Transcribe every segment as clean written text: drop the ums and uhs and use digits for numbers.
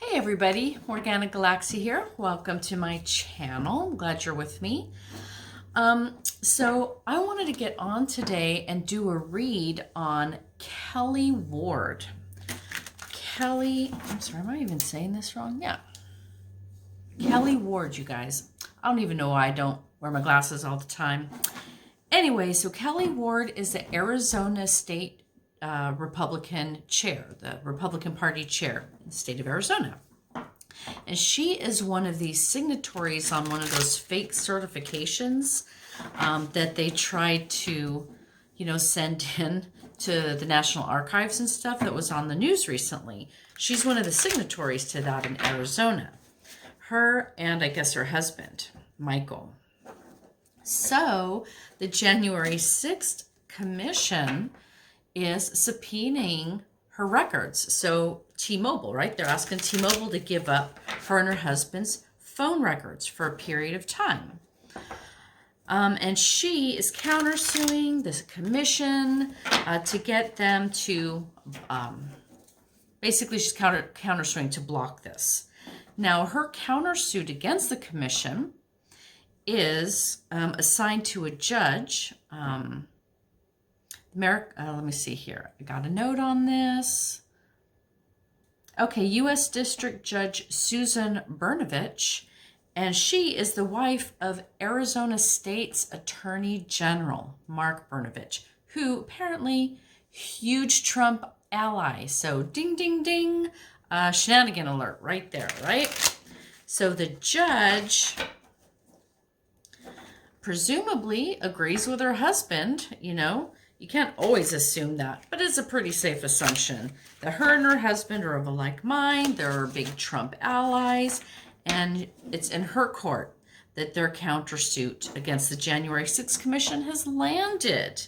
Hey everybody, Morgana Galaxia here. Welcome to my channel. I'm glad you're with me. So I wanted to get on today and do a read on Kelli Ward. Kelli, I'm sorry, am I even saying this wrong? Yeah. Kelli Ward, you guys. I don't even know why I don't wear my glasses all the time. Anyway, so Kelli Ward is the Arizona State Republican chair, the Republican Party chair in the state of Arizona. And she is one of these signatories on one of those fake certifications that they tried to, send in to the National Archives and stuff that was on the news recently. She's one of the signatories to that in Arizona. Her and I guess her husband, Michael. So the January 6th commission is subpoenaing her records. So T-Mobile, right? They're asking T-Mobile to give up her and her husband's phone records for a period of time. And she is countersuing this commission to get them to, basically she's countersuing to block this. Now her countersuit against the commission is assigned to a judge. Let me see here. I got a note on this. Okay, U.S. District Judge Susan Brnovich, and she is the wife of Arizona State's Attorney General, Mark Brnovich, who apparently huge Trump ally. So ding, ding, ding, shenanigan alert right there, right? So the judge presumably agrees with her husband, You can't always assume that, but it's a pretty safe assumption that her and her husband are of a like mind. They're big Trump allies, and it's in her court that their countersuit against the January 6th commission has landed.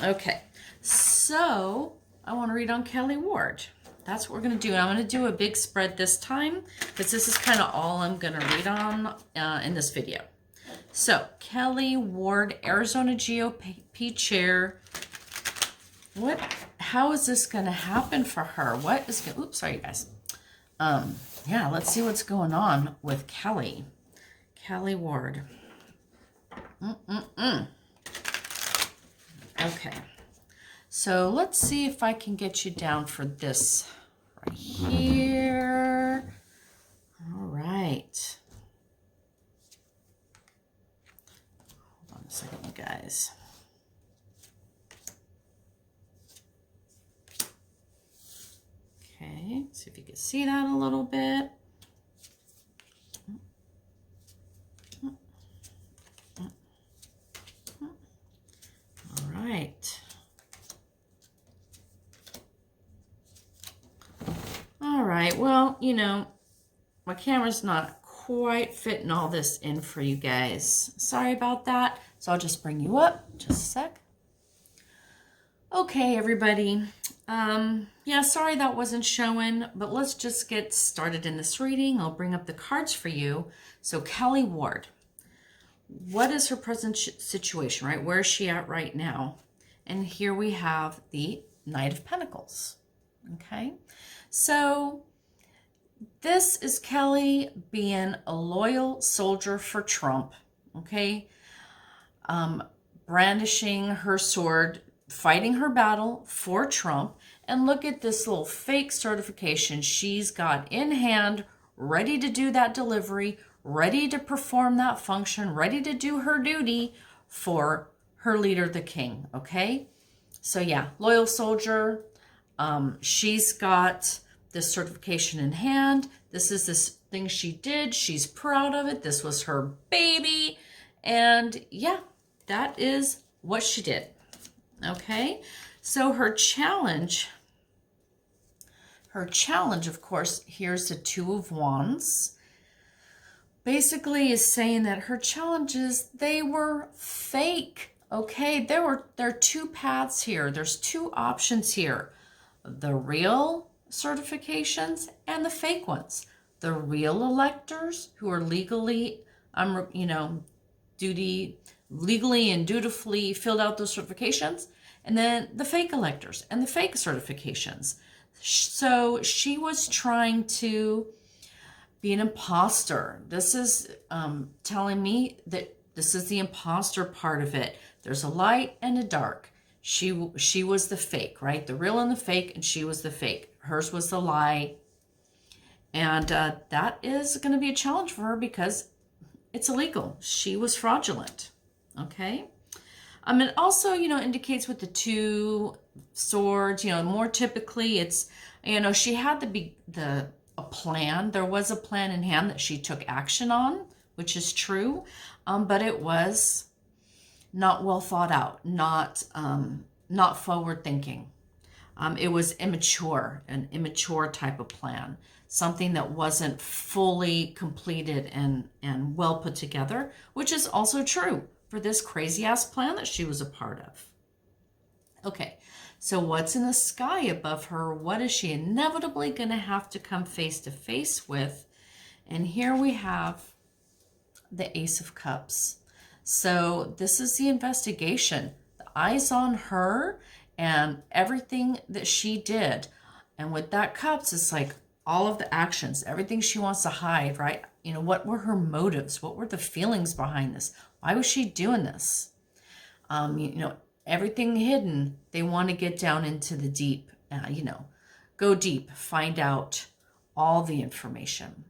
Okay, so I want to read on Kelli Ward. That's what we're going to do. I'm going to do a big spread this time because this is kind of all I'm going to read on in this video. So, Kelli Ward, Arizona GOP chair. How is this going to happen for her? Oops, sorry, guys. Yeah, let's see what's going on with Kelli Ward. Okay. So, let's see if I can get you down for this right here. All right. A second, you guys. Okay, see if you can see that a little bit. All right. All right, well, my camera's not quite fitting all this in for you guys. Sorry about that. So I'll just bring you up, just a sec. Okay, everybody. Yeah, sorry that wasn't showing, but let's just get started in this reading. I'll bring up the cards for you. So Kelli Ward, what is her present situation, right? Where is she at right now? And here we have the Knight of Pentacles, okay? So this is Kelli being a loyal soldier for Trump, okay? Brandishing her sword, fighting her battle for Trump. And look at this little fake certification she's got in hand, ready to do that delivery, ready to perform that function, ready to do her duty for her leader, the king, okay? So yeah, loyal soldier. She's got this certification in hand. This is this thing she did. She's proud of it. This was her baby. And yeah, that is what she did. Okay, so her challenge, of course, here's the Two of Wands. Basically is saying that her challenges, they were fake. Okay, there are two paths here. There's two options here. The real certifications and the fake ones. The real electors who are legally, legally and dutifully filled out those certifications, and then the fake electors and the fake certifications. So she was trying to be an imposter. This is telling me that this is the imposter part of it. There's a light and a dark. She was the fake, right? The real and the fake, and she was the fake. Hers was the lie. And that is going to be a challenge for her because it's illegal. She was fraudulent. Okay. It also, indicates with the two swords, more typically it's, she had a plan. There was a plan in hand that she took action on, which is true. But it was not well thought out, not forward thinking. It was immature, an immature type of plan, something that wasn't fully completed and well put together, which is also true for this crazy ass plan that she was a part of. Okay, so what's in the sky above her? What is she inevitably going to have to come face to face with? And here we have the Ace of Cups. So this is the investigation. The eyes on her and everything that she did. And with that Cups, it's like all of the actions, everything she wants to hide, right? What were her motives? What were the feelings behind this? Why was she doing this? Everything hidden. They want to get down into the deep, go deep, find out all the information.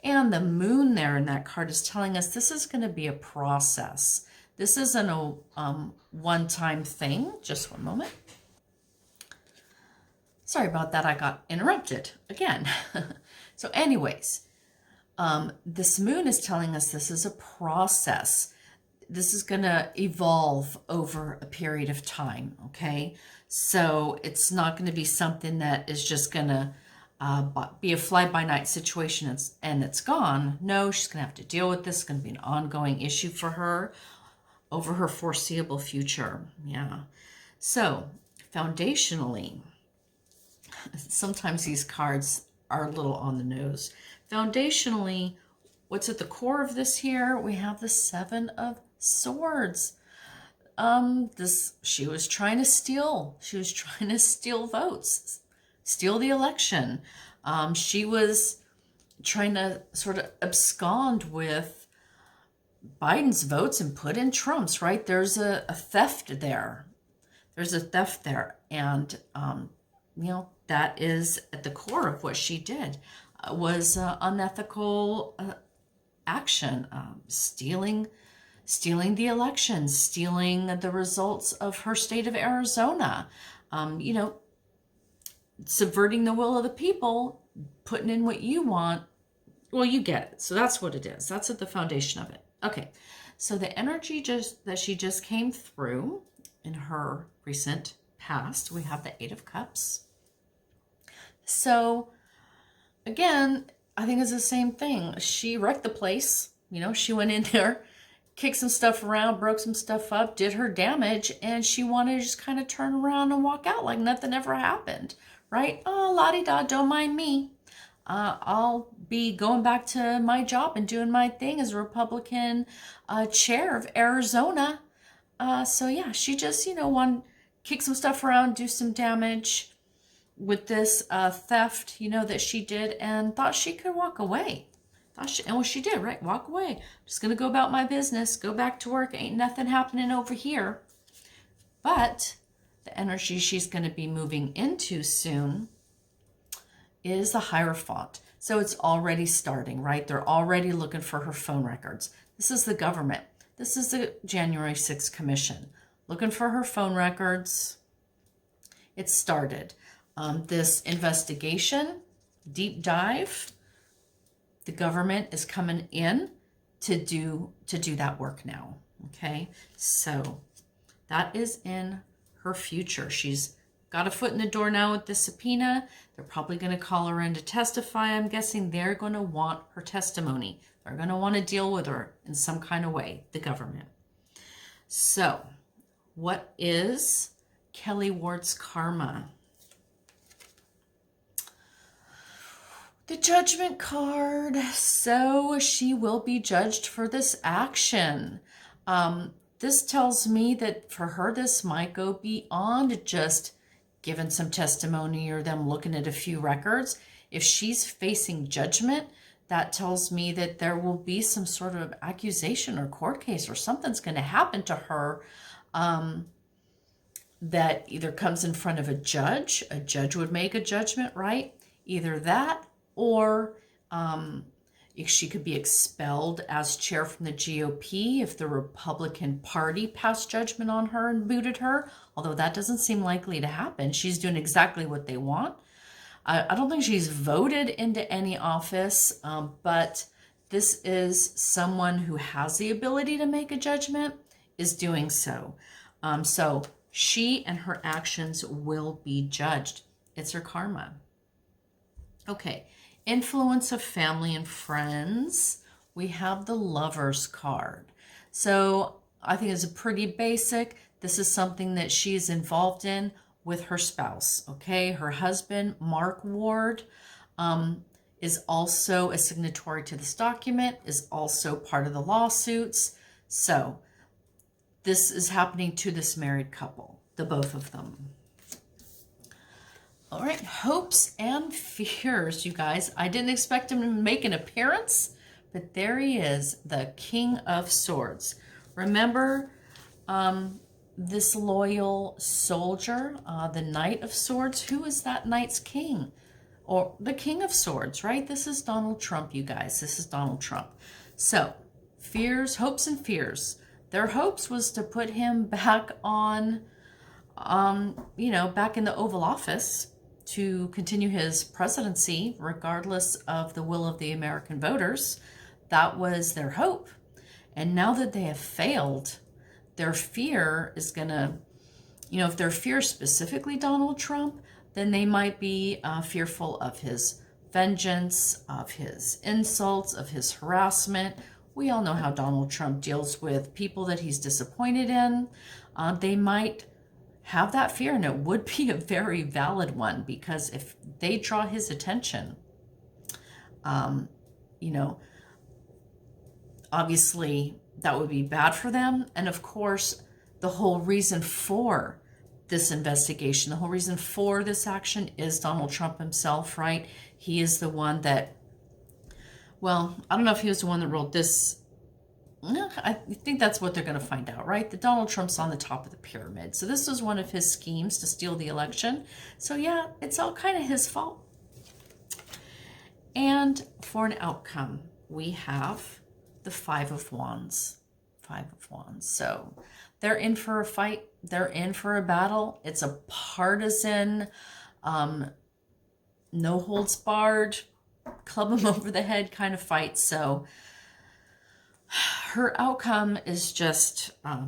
And the moon there in that card is telling us this is going to be a process. This isn't a one-time thing. Just one moment. Sorry about that. I got interrupted again. So anyways, this moon is telling us this is a process. This is going to evolve over a period of time, okay? So it's not going to be something that is just going to be a fly-by-night situation and it's gone. No, she's going to have to deal with this. It's going to be an ongoing issue for her over her foreseeable future. Yeah. So foundationally, sometimes these cards are a little on the nose. Foundationally, what's at the core of this here? We have the Seven of Swords. She was trying to steal. She was trying to steal votes, steal the election. She was trying to sort of abscond with Biden's votes and put in Trump's, right? There's a theft there. There's a theft there. And, that is at the core of what she did, was unethical action, stealing the election, stealing the results of her state of Arizona, subverting the will of the people, putting in what you want. Well, you get it. So that's what it is. That's at the foundation of it. Okay. So the energy that she just came through in her recent past, we have the Eight of Cups. So again, I think it's the same thing. She wrecked the place. She went in there, kicked some stuff around, broke some stuff up, did her damage, and she wanted to just kind of turn around and walk out like nothing ever happened, right? Oh, la-di-da, don't mind me. I'll be going back to my job and doing my thing as a Republican chair of Arizona. So yeah, she just, wanted to kick some stuff around, do some damage with this theft, that she did, and thought she could walk away. And what she did, right? Walk away. Just going to go about my business, go back to work. Ain't nothing happening over here. But the energy she's going to be moving into soon is the Hierophant. So it's already starting, right? They're already looking for her phone records. This is the government. This is the January 6th Commission. Looking for her phone records. It started. This investigation, deep dive, the government is coming in to do that work now. Okay, so that is in her future. She's got a foot in the door now with the subpoena. They're probably going to call her in to testify. I'm guessing they're going to want her testimony. They're going to want to deal with her in some kind of way, the government. So what is Kelli Ward's karma? The Judgment card. So she will be judged for this action. This tells me that for her, this might go beyond just given some testimony or them looking at a few records. If she's facing judgment, that tells me that there will be some sort of accusation or court case or something's going to happen to her that either comes in front of a judge would make a judgment, right? Either that, or she could be expelled as chair from the GOP if the Republican Party passed judgment on her and booted her, although that doesn't seem likely to happen. She's doing exactly what they want. I don't think she's voted into any office, but this is someone who has the ability to make a judgment, is doing so. So she and her actions will be judged. It's her karma. Okay, influence of family and friends. We have the Lover's card. So I think it's a pretty basic. This is something that she's involved in with her spouse, okay? Her husband, Mark Ward, is also a signatory to this document, is also part of the lawsuits. So this is happening to this married couple, the both of them. All right, hopes and fears, you guys. I didn't expect him to make an appearance, but there he is, the King of Swords. Remember, this loyal soldier, the Knight of Swords. Who is that knight's king? Or the King of Swords, right? This is Donald Trump, you guys. This is Donald Trump. So, fears, hopes, and fears. Their hopes was to put him back on, back in the Oval Office to continue his presidency, regardless of the will of the American voters. That was their hope. And now that they have failed, their fear is going to, if their fear is specifically Donald Trump, then they might be fearful of his vengeance, of his insults, of his harassment. We all know how Donald Trump deals with people that he's disappointed in. They might have that fear, and it would be a very valid one, because if they draw his attention, obviously that would be bad for them. And of course, the whole reason for this investigation, the whole reason for this action is Donald Trump himself, right? He is the one that, well, I don't know if he was the one that wrote this. No, I think that's what they're going to find out, right? That Donald Trump's on the top of the pyramid. So this was one of his schemes to steal the election. So yeah, it's all kind of his fault. And for an outcome, we have the Five of Wands. Five of Wands. So they're in for a fight. They're in for a battle. It's a partisan, no holds barred, club them over the head kind of fight. So her outcome is just, I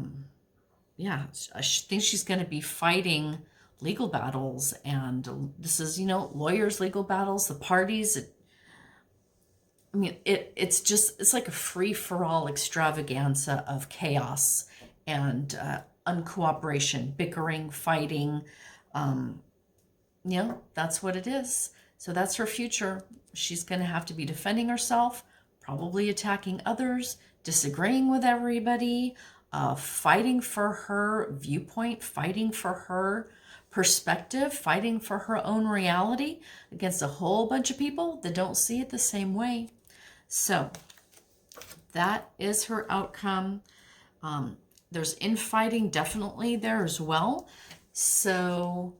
think she's going to be fighting legal battles. And this is, lawyers' legal battles, the parties. It's like a free-for-all extravaganza of chaos and uncooperation, bickering, fighting. That's what it is. So that's her future. She's going to have to be defending herself, probably attacking others, disagreeing with everybody, fighting for her viewpoint, fighting for her perspective, fighting for her own reality against a whole bunch of people that don't see it the same way. So that is her outcome. There's infighting definitely there as well. So,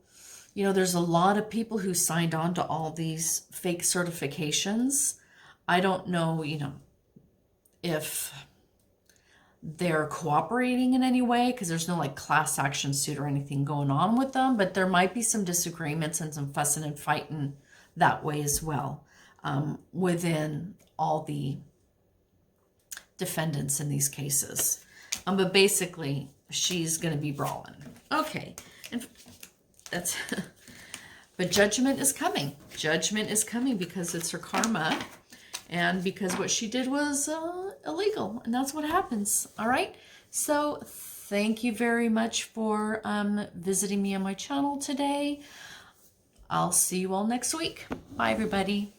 there's a lot of people who signed on to all these fake certifications. I don't know, if they're cooperating in any way, because there's no class action suit or anything going on with them, but there might be some disagreements and some fussing and fighting that way as well, within all the defendants in these cases. But basically, she's going to be brawling. Okay, and that's... But judgment is coming. Judgment is coming because it's her karma, and because what she did was illegal, and that's what happens. All right. So thank you very much for visiting me on my channel today. I'll see you all next week. Bye, everybody.